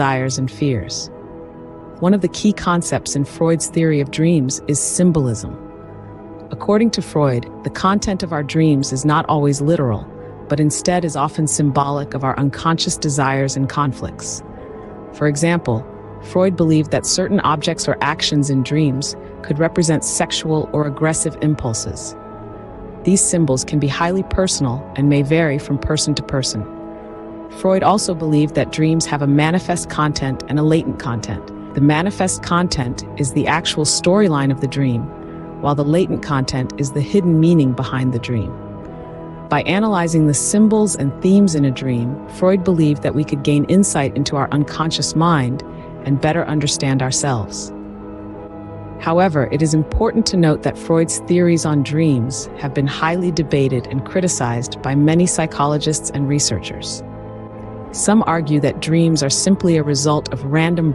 desires and fears. One of the key concepts in Freud's theory of dreams is symbolism. According to Freud, the content of our dreams is not always literal, but instead is often symbolic of our unconscious desires and conflicts. For example, Freud believed that certain objects or actions in dreams could represent sexual or aggressive impulses. These symbols can be highly personal and may vary from person to person. Freud also believed that dreams have a manifest content and a latent content. The manifest content is the actual storyline of the dream, while the latent content is the hidden meaning behind the dream. By analyzing the symbols and themes in a dream, Freud believed that we could gain insight into our unconscious mind and better understand ourselves. However, it is important to note that Freud's theories on dreams have been highly debated and criticized by many psychologists and researchers. Some argue that dreams are simply a result of random